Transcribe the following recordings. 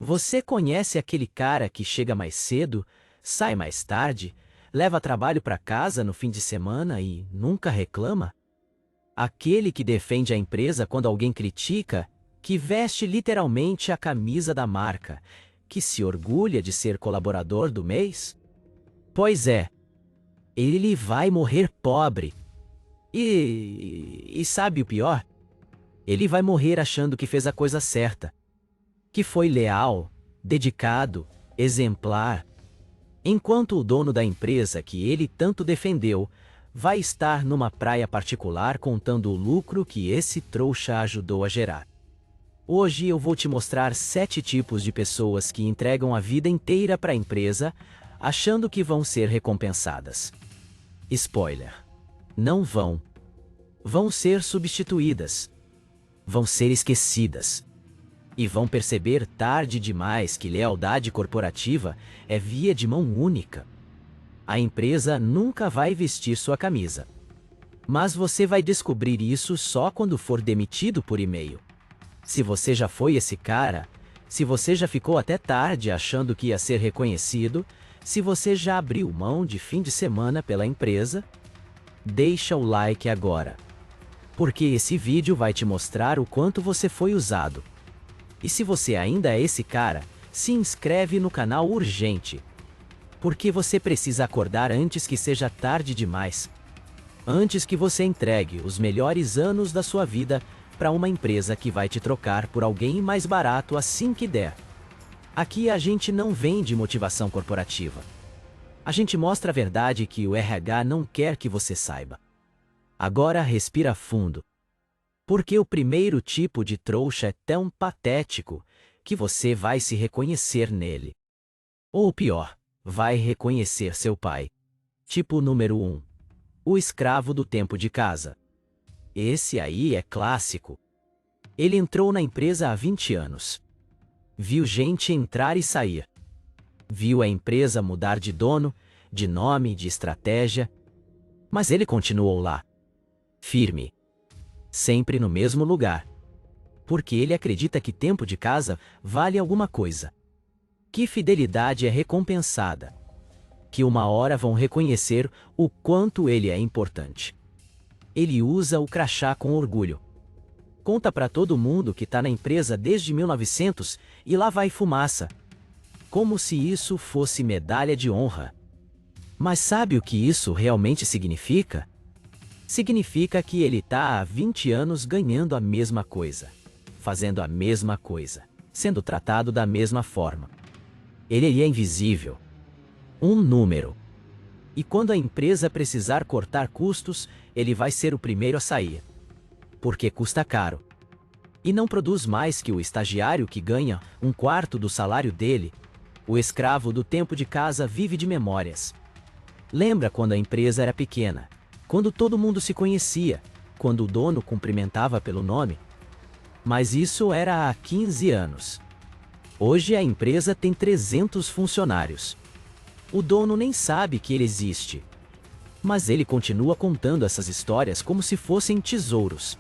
Você conhece aquele cara que chega mais cedo, sai mais tarde, leva trabalho para casa no fim de semana e nunca reclama? Aquele que defende a empresa quando alguém critica, que veste literalmente a camisa da marca, que se orgulha de ser colaborador do mês? Pois é, ele vai morrer pobre. E sabe o pior? Ele vai morrer achando que fez a coisa certa, que foi leal, dedicado, exemplar, enquanto o dono da empresa que ele tanto defendeu vai estar numa praia particular contando o lucro que esse trouxa ajudou a gerar. Hoje eu vou te mostrar 7 tipos de pessoas que entregam a vida inteira para a empresa, achando que vão ser recompensadas. Spoiler: não vão. Vão ser substituídas. Vão ser esquecidas. E vão perceber tarde demais que lealdade corporativa é via de mão única. A empresa nunca vai vestir sua camisa. Mas você vai descobrir isso só quando for demitido por e-mail. Se você já foi esse cara, se você já ficou até tarde achando que ia ser reconhecido, se você já abriu mão de fim de semana pela empresa, deixa o like agora. Porque esse vídeo vai te mostrar o quanto você foi usado. E se você ainda é esse cara, se inscreve no canal urgente. Porque você precisa acordar antes que seja tarde demais. Antes que você entregue os melhores anos da sua vida para uma empresa que vai te trocar por alguém mais barato assim que der. Aqui a gente não vende motivação corporativa. A gente mostra a verdade que o RH não quer que você saiba. Agora respira fundo. Porque o primeiro tipo de trouxa é tão patético que você vai se reconhecer nele. Ou pior, vai reconhecer seu pai. Tipo número 1. O escravo do tempo de casa. Esse aí é clássico. Ele entrou na empresa há 20 anos. Viu gente entrar e sair. Viu a empresa mudar de dono, de nome, de estratégia. Mas ele continuou lá. Firme. Sempre no mesmo lugar. Porque ele acredita que tempo de casa vale alguma coisa. Que fidelidade é recompensada. Que uma hora vão reconhecer o quanto ele é importante. Ele usa o crachá com orgulho. Conta para todo mundo que está na empresa desde 1900 e lá vai fumaça. Como se isso fosse medalha de honra. Mas sabe o que isso realmente significa? Significa que ele está há 20 anos ganhando a mesma coisa, fazendo a mesma coisa, sendo tratado da mesma forma. Ele é invisível. Um número. E quando a empresa precisar cortar custos, ele vai ser o primeiro a sair. Porque custa caro. E não produz mais que o estagiário que ganha 1/4 do salário dele. O escravo do tempo de casa vive de memórias. Lembra quando a empresa era pequena? Quando todo mundo se conhecia? Quando o dono cumprimentava pelo nome? Mas isso era há 15 anos. Hoje a empresa tem 300 funcionários. O dono nem sabe que ele existe. Mas ele continua contando essas histórias como se fossem tesouros.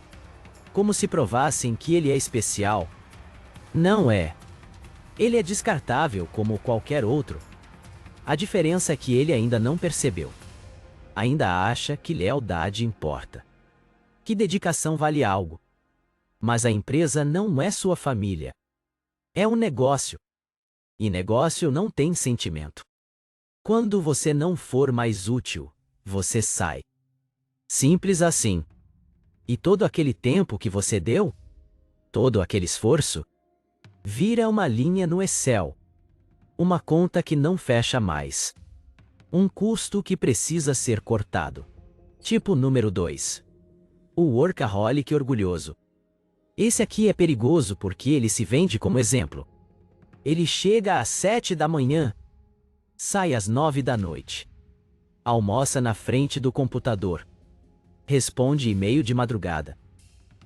Como se provassem que ele é especial. Não é. Ele é descartável como qualquer outro. A diferença é que ele ainda não percebeu. Ainda acha que lealdade importa. Que dedicação vale algo. Mas a empresa não é sua família. É um negócio. E negócio não tem sentimento. Quando você não for mais útil, você sai. Simples assim. E todo aquele tempo que você deu, todo aquele esforço, vira uma linha no Excel. Uma conta que não fecha mais. Um custo que precisa ser cortado. Tipo número 2. O workaholic orgulhoso. Esse aqui é perigoso porque ele se vende como exemplo. Ele chega às 7 da manhã, sai às 9 da noite. Almoça na frente do computador. Responde e-mail de madrugada.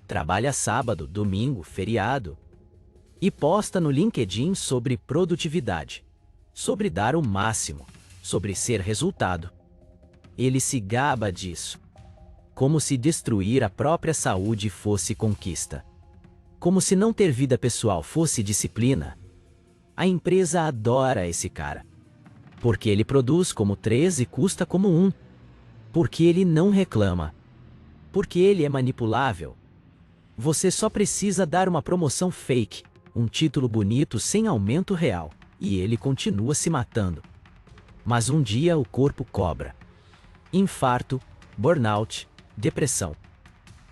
Trabalha sábado, domingo, feriado. E posta no LinkedIn sobre produtividade. Sobre dar o máximo. Sobre ser resultado. Ele se gaba disso. Como se destruir a própria saúde fosse conquista. Como se não ter vida pessoal fosse disciplina. A empresa adora esse cara. Porque ele produz como 3 e custa como 1. Porque ele não reclama. Porque ele é manipulável. Você só precisa dar uma promoção fake, um título bonito sem aumento real, e ele continua se matando. Mas um dia o corpo cobra. Infarto, burnout, depressão.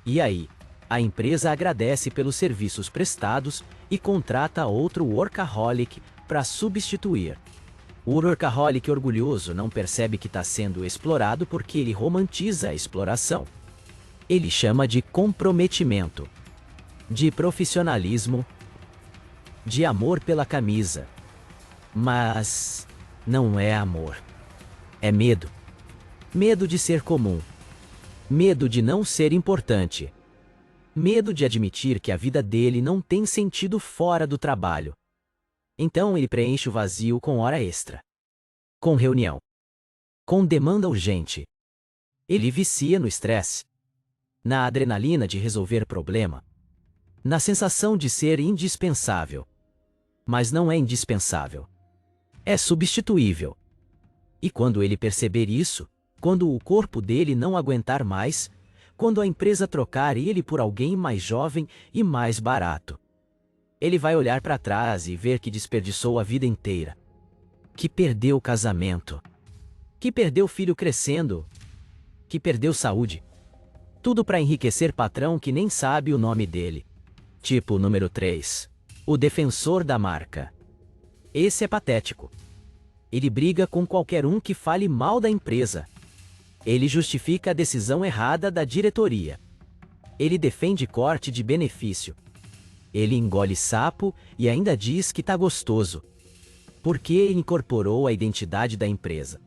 E aí, a empresa agradece pelos serviços prestados e contrata outro workaholic para substituir. O workaholic orgulhoso não percebe que está sendo explorado porque ele romantiza a exploração. Ele chama de comprometimento, de profissionalismo, de amor pela camisa. Mas não é amor. É medo. Medo de ser comum. Medo de não ser importante. Medo de admitir que a vida dele não tem sentido fora do trabalho. Então ele preenche o vazio com hora extra. Com reunião. Com demanda urgente. Ele vicia no estresse. Na adrenalina de resolver problema. Na sensação de ser indispensável. Mas não é indispensável. É substituível. E quando ele perceber isso, quando o corpo dele não aguentar mais, quando a empresa trocar ele por alguém mais jovem e mais barato, ele vai olhar para trás e ver que desperdiçou a vida inteira. Que perdeu o casamento. Que perdeu o filho crescendo. Que perdeu saúde. Tudo para enriquecer patrão que nem sabe o nome dele. Tipo número 3. O defensor da marca. Esse é patético. Ele briga com qualquer um que fale mal da empresa. Ele justifica a decisão errada da diretoria. Ele defende corte de benefício. Ele engole sapo e ainda diz que tá gostoso. Porque ele incorporou a identidade da empresa.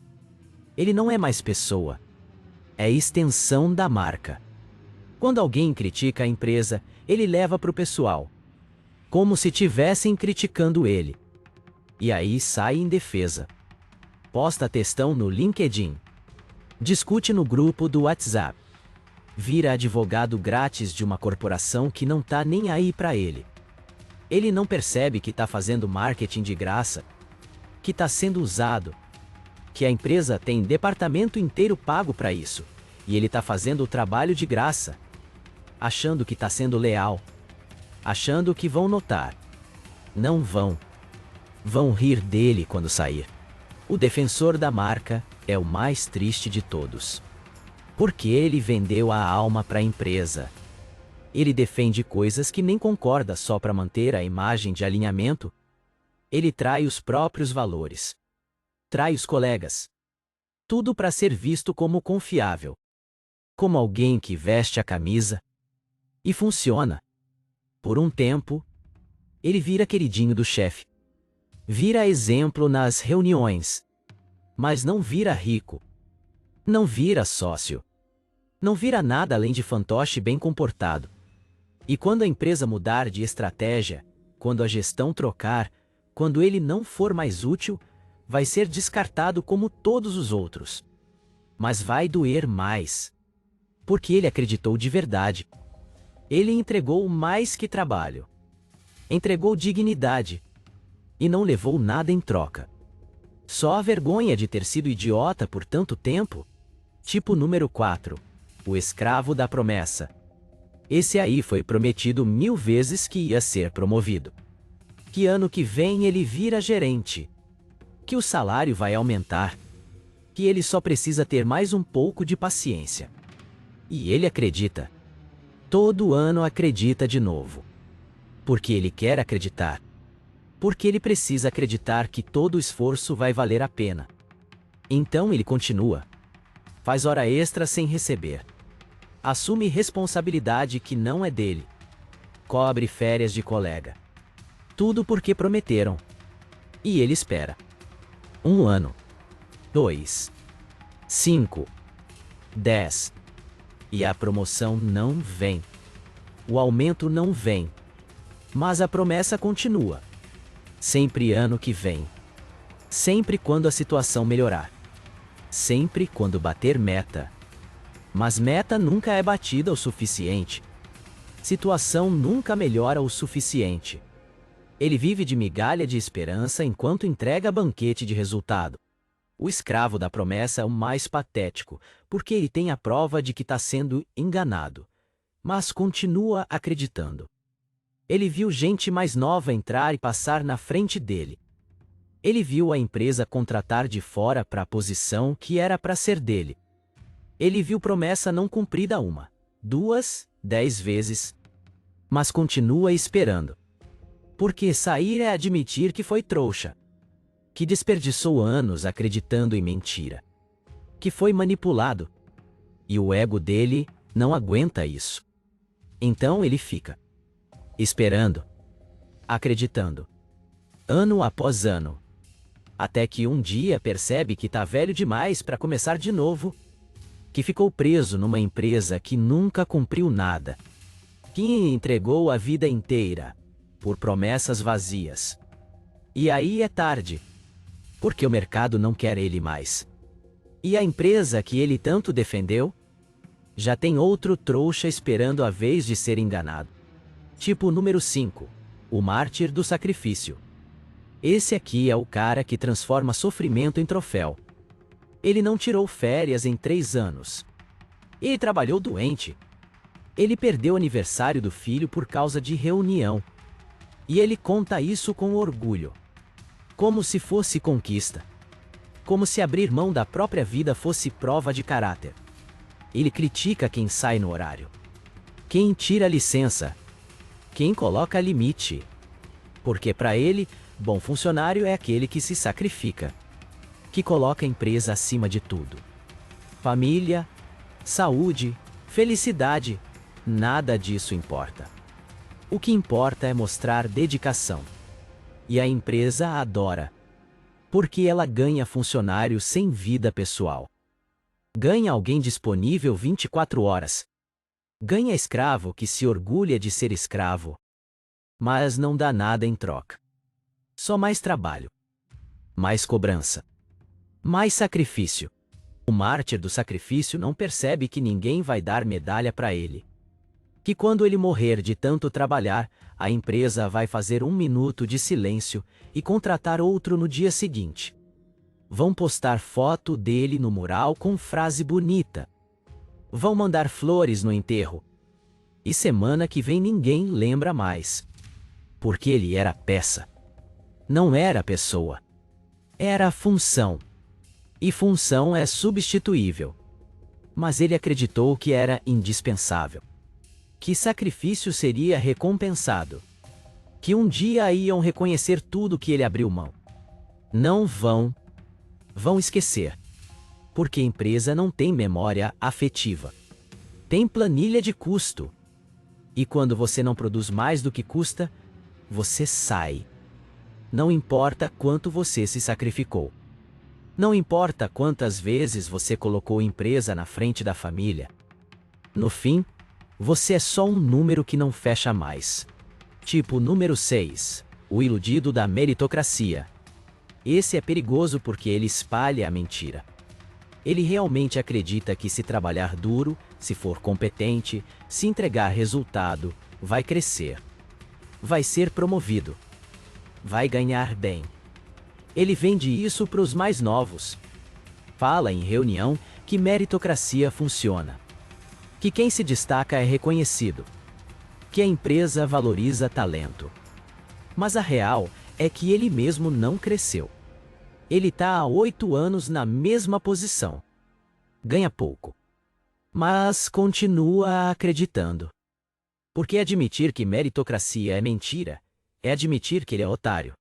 Ele não é mais pessoa. É extensão da marca. Quando alguém critica a empresa, ele leva pro pessoal. Como se tivessem criticando ele. E aí sai em defesa. Posta textão no LinkedIn. Discute no grupo do WhatsApp. Vira advogado grátis de uma corporação que não tá nem aí pra ele. Ele não percebe que tá fazendo marketing de graça, que tá sendo usado, que a empresa tem departamento inteiro pago pra isso, e ele tá fazendo o trabalho de graça, achando que tá sendo leal, achando que vão notar. Não vão. Vão rir dele quando sair. O defensor da marca é o mais triste de todos. Porque ele vendeu a alma para a empresa. Ele defende coisas que nem concorda só para manter a imagem de alinhamento. Ele trai os próprios valores. Trai os colegas. Tudo para ser visto como confiável. Como alguém que veste a camisa. E funciona. Por um tempo, ele vira queridinho do chefe. Vira exemplo nas reuniões. Mas não vira rico. Não vira sócio. Não vira nada além de fantoche bem comportado. E quando a empresa mudar de estratégia, quando a gestão trocar, quando ele não for mais útil, vai ser descartado como todos os outros. Mas vai doer mais. Porque ele acreditou de verdade. Ele entregou mais que trabalho. Entregou dignidade. E não levou nada em troca. Só a vergonha de ter sido idiota por tanto tempo. Tipo número 4. O escravo da promessa. Esse aí foi prometido 1000 vezes que ia ser promovido. Que ano que vem ele vira gerente. Que o salário vai aumentar. Que ele só precisa ter mais um pouco de paciência. E ele acredita. Todo ano acredita de novo. Porque ele quer acreditar. Porque ele precisa acreditar que todo o esforço vai valer a pena. Então ele continua. Faz hora extra sem receber. Assume responsabilidade que não é dele. Cobre férias de colega. Tudo porque prometeram. E ele espera. 1 ano. 2. 5. 10. E a promoção não vem. O aumento não vem. Mas a promessa continua. Sempre ano que vem. Sempre quando a situação melhorar. Sempre quando bater meta. Mas meta nunca é batida o suficiente. Situação nunca melhora o suficiente. Ele vive de migalha de esperança enquanto entrega banquete de resultado. O escravo da promessa é o mais patético, porque ele tem a prova de que está sendo enganado, mas continua acreditando. Ele viu gente mais nova entrar e passar na frente dele. Ele viu a empresa contratar de fora para a posição que era para ser dele. Ele viu promessa não cumprida 1, 2, 10 vezes, mas continua esperando. Porque sair é admitir que foi trouxa, que desperdiçou anos acreditando em mentira, que foi manipulado. E o ego dele não aguenta isso. Então ele fica esperando, acreditando, ano após ano, até que um dia percebe que tá velho demais para começar de novo, que ficou preso numa empresa que nunca cumpriu nada, que entregou a vida inteira por promessas vazias. E aí é tarde, porque o mercado não quer ele mais. E a empresa que ele tanto defendeu já tem outro trouxa esperando a vez de ser enganado. Tipo número 5, o mártir do sacrifício. Esse aqui é o cara que transforma sofrimento em troféu. Ele não tirou férias em 3 anos. Ele trabalhou doente. Ele perdeu o aniversário do filho por causa de reunião. E ele conta isso com orgulho, como se fosse conquista, como se abrir mão da própria vida fosse prova de caráter. Ele critica quem sai no horário, quem tira licença, quem coloca limite, porque para ele, bom funcionário é aquele que se sacrifica, que coloca a empresa acima de tudo. Família, saúde, felicidade, nada disso importa. O que importa é mostrar dedicação. E a empresa a adora, porque ela ganha funcionário sem vida pessoal. Ganha alguém disponível 24 horas. Ganha escravo que se orgulha de ser escravo, mas não dá nada em troca. Só mais trabalho, mais cobrança, mais sacrifício. O mártir do sacrifício não percebe que ninguém vai dar medalha para ele. Que quando ele morrer de tanto trabalhar, a empresa vai fazer 1 minuto de silêncio e contratar outro no dia seguinte. Vão postar foto dele no mural com frase bonita. Vão mandar flores no enterro. E semana que vem ninguém lembra mais. Porque ele era peça. Não era pessoa. Era função. E função é substituível. Mas ele acreditou que era indispensável. Que sacrifício seria recompensado. Que um dia iam reconhecer tudo que ele abriu mão. Não vão. Vão esquecer. Porque a empresa não tem memória afetiva. Tem planilha de custo. E quando você não produz mais do que custa, você sai. Não importa quanto você se sacrificou. Não importa quantas vezes você colocou a empresa na frente da família. No fim, você é só um número que não fecha mais. Tipo número 6, o iludido da meritocracia. Esse é perigoso porque ele espalha a mentira. Ele realmente acredita que se trabalhar duro, se for competente, se entregar resultado, vai crescer. Vai ser promovido. Vai ganhar bem. Ele vende isso para os mais novos. Fala em reunião que meritocracia funciona. Que quem se destaca é reconhecido. Que a empresa valoriza talento. Mas a real é que ele mesmo não cresceu. Ele está há 8 anos na mesma posição. Ganha pouco. Mas continua acreditando. Porque admitir que meritocracia é mentira é admitir que ele é otário.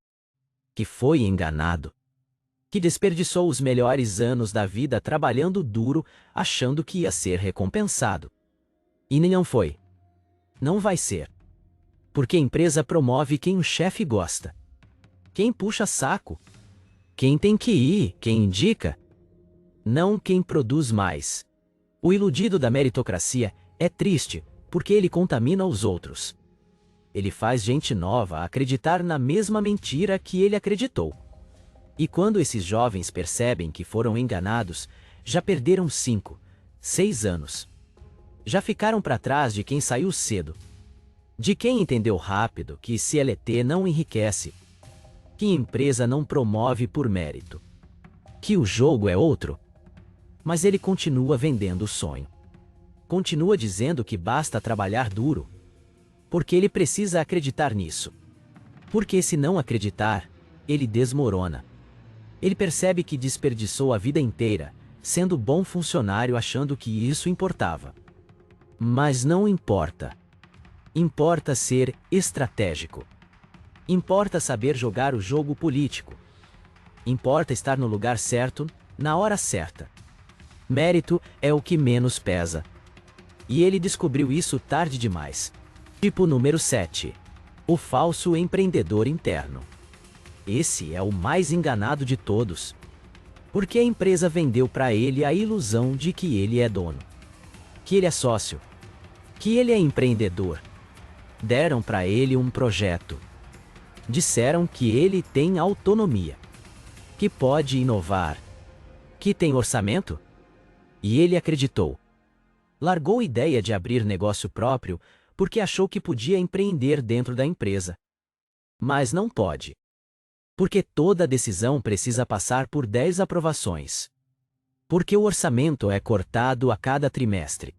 Que foi enganado. Que desperdiçou os melhores anos da vida trabalhando duro, achando que ia ser recompensado. E nem não foi. Não vai ser. Porque a empresa promove quem o chefe gosta. Quem puxa saco. Quem tem que ir, quem indica. Não quem produz mais. O iludido da meritocracia é triste, porque ele contamina os outros. Ele faz gente nova acreditar na mesma mentira que ele acreditou. E quando esses jovens percebem que foram enganados, já perderam 5, 6 anos. Já ficaram para trás de quem saiu cedo. De quem entendeu rápido que CLT não enriquece, que empresa não promove por mérito, que o jogo é outro. Mas ele continua vendendo o sonho. Continua dizendo que basta trabalhar duro, porque ele precisa acreditar nisso. Porque se não acreditar, ele desmorona. Ele percebe que desperdiçou a vida inteira, sendo bom funcionário achando que isso importava. Mas não importa. Importa ser estratégico. Importa saber jogar o jogo político. Importa estar no lugar certo, na hora certa. Mérito é o que menos pesa. E ele descobriu isso tarde demais. Tipo número 7. O falso empreendedor interno. Esse é o mais enganado de todos. Porque a empresa vendeu para ele a ilusão de que ele é dono, que ele é sócio, que ele é empreendedor. Deram para ele um projeto. Disseram que ele tem autonomia, que pode inovar, que tem orçamento. E ele acreditou. Largou a ideia de abrir negócio próprio porque achou que podia empreender dentro da empresa. Mas não pode. Porque toda decisão precisa passar por 10 aprovações. Porque o orçamento é cortado a cada trimestre.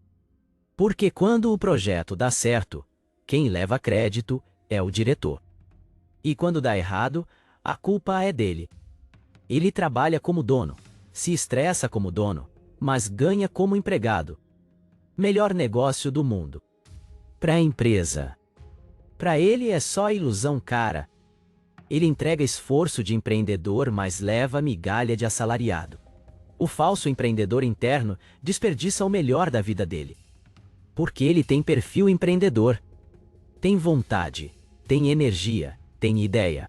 Porque quando o projeto dá certo, quem leva crédito é o diretor. E quando dá errado, a culpa é dele. Ele trabalha como dono, se estressa como dono, mas ganha como empregado. Melhor negócio do mundo. Para a empresa. Para ele é só ilusão cara. Ele entrega esforço de empreendedor, mas leva migalha de assalariado. O falso empreendedor interno desperdiça o melhor da vida dele. Porque ele tem perfil empreendedor. Tem vontade, tem energia, tem ideia.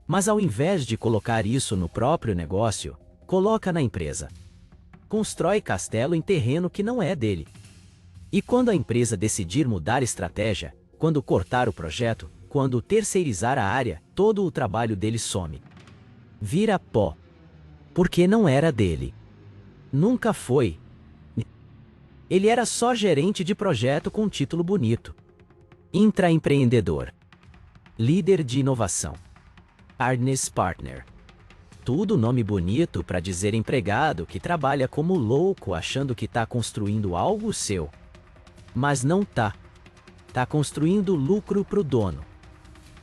Mas ao invés de colocar isso no próprio negócio, coloca na empresa. Constrói castelo em terreno que não é dele. E quando a empresa decidir mudar estratégia, quando cortar o projeto, quando terceirizar a área, todo o trabalho dele some. Vira pó. Porque não era dele. Nunca foi. Ele era só gerente de projeto com título bonito. Intraempreendedor. Líder de inovação. Business Partner. Tudo nome bonito para dizer empregado que trabalha como louco achando que está construindo algo seu. Mas não tá. Tá construindo lucro pro dono.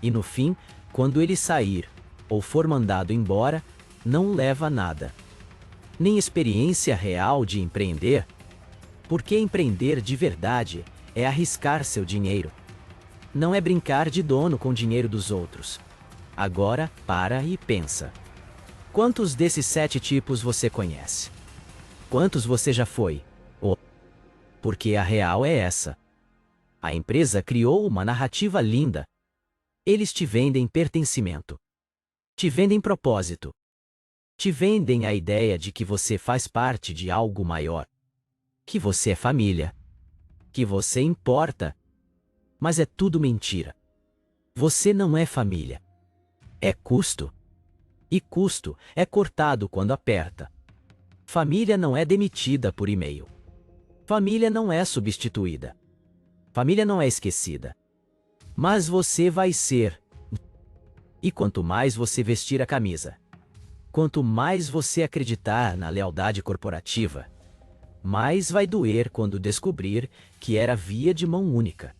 E no fim, quando ele sair, ou for mandado embora, não leva nada. Nem experiência real de empreender. Porque empreender de verdade é arriscar seu dinheiro. Não é brincar de dono com o dinheiro dos outros. Agora, para e pensa. Quantos desses 7 tipos você conhece? Quantos você já foi? Porque a real é essa. A empresa criou uma narrativa linda. Eles te vendem pertencimento. Te vendem propósito. Te vendem a ideia de que você faz parte de algo maior. Que você é família. Que você importa. Mas é tudo mentira. Você não é família. É custo. E custo é cortado quando aperta. Família não é demitida por e-mail. Família não é substituída. Família não é esquecida. Mas você vai ser. E quanto mais você vestir a camisa, quanto mais você acreditar na lealdade corporativa, mais vai doer quando descobrir que era via de mão única.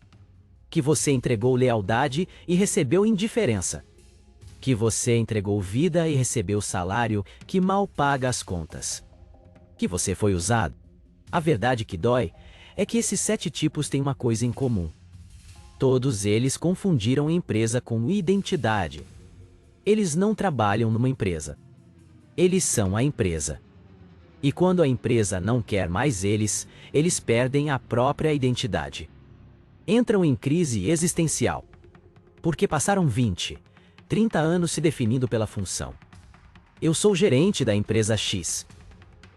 Que você entregou lealdade e recebeu indiferença. Que você entregou vida e recebeu salário que mal paga as contas. Que você foi usado. A verdade que dói é que esses 7 tipos têm uma coisa em comum. Todos eles confundiram empresa com identidade. Eles não trabalham numa empresa. Eles são a empresa. E quando a empresa não quer mais eles perdem a própria identidade. Entram em crise existencial. Porque passaram 20, 30 anos se definindo pela função. Eu sou gerente da empresa X.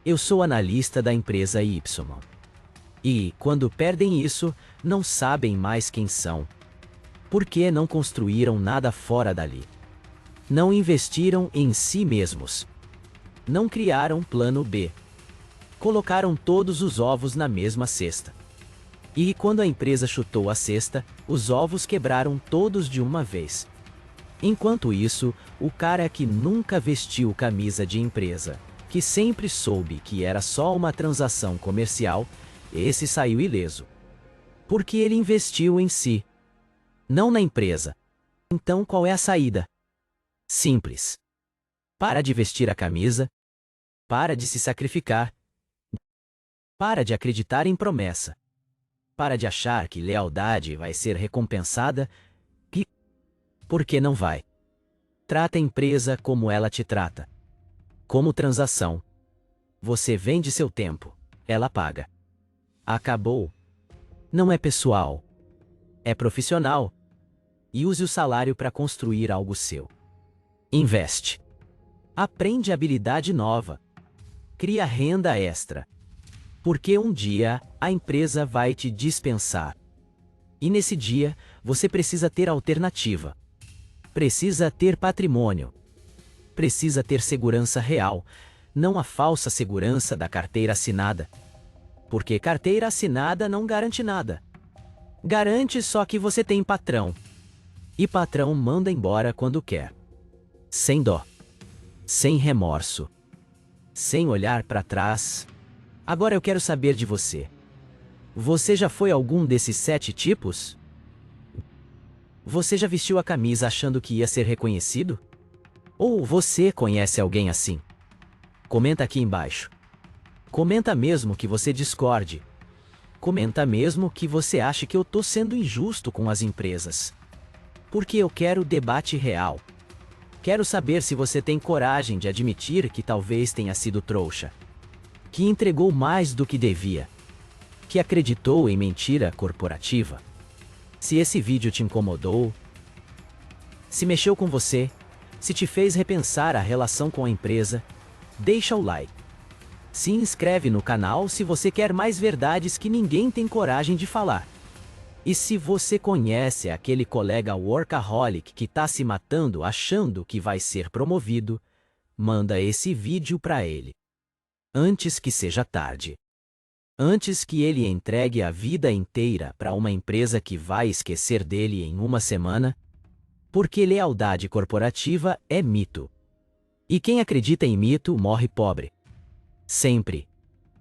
Eu sou analista da empresa Y. E, quando perdem isso, não sabem mais quem são. Porque não construíram nada fora dali. Não investiram em si mesmos. Não criaram plano B. Colocaram todos os ovos na mesma cesta. E quando a empresa chutou a cesta, os ovos quebraram todos de uma vez. Enquanto isso, o cara que nunca vestiu camisa de empresa, que sempre soube que era só uma transação comercial, esse saiu ileso. Porque ele investiu em si, não na empresa. Então qual é a saída? Simples. Para de vestir a camisa, para de se sacrificar, para de acreditar em promessa, para de achar que lealdade vai ser recompensada, porque não vai. Trata a empresa como ela te trata. Como transação. Você vende seu tempo, ela paga. Acabou. Não é pessoal. É profissional. E use o salário para construir algo seu. Investe. Aprende habilidade nova. Cria renda extra. Porque um dia a empresa vai te dispensar. E nesse dia, você precisa ter alternativa. Precisa ter patrimônio. Precisa ter segurança real, não a falsa segurança da carteira assinada. Porque carteira assinada não garante nada. Garante só que você tem patrão. E patrão manda embora quando quer. Sem dó. Sem remorso. Sem olhar para trás. Agora eu quero saber de você. Você já foi algum desses 7 tipos? Você já vestiu a camisa achando que ia ser reconhecido? Ou você conhece alguém assim? Comenta aqui embaixo. Comenta mesmo que você discorde. Comenta mesmo que você acha que eu tô sendo injusto com as empresas. Porque eu quero debate real. Quero saber se você tem coragem de admitir que talvez tenha sido trouxa. Que entregou mais do que devia. Que acreditou em mentira corporativa. Se esse vídeo te incomodou, se mexeu com você, se te fez repensar a relação com a empresa, deixa o like. Se inscreve no canal se você quer mais verdades que ninguém tem coragem de falar. E se você conhece aquele colega workaholic que tá se matando achando que vai ser promovido, manda esse vídeo para ele. Antes que seja tarde. Antes que ele entregue a vida inteira para uma empresa que vai esquecer dele em uma semana, porque lealdade corporativa é mito. E quem acredita em mito morre pobre. Sempre.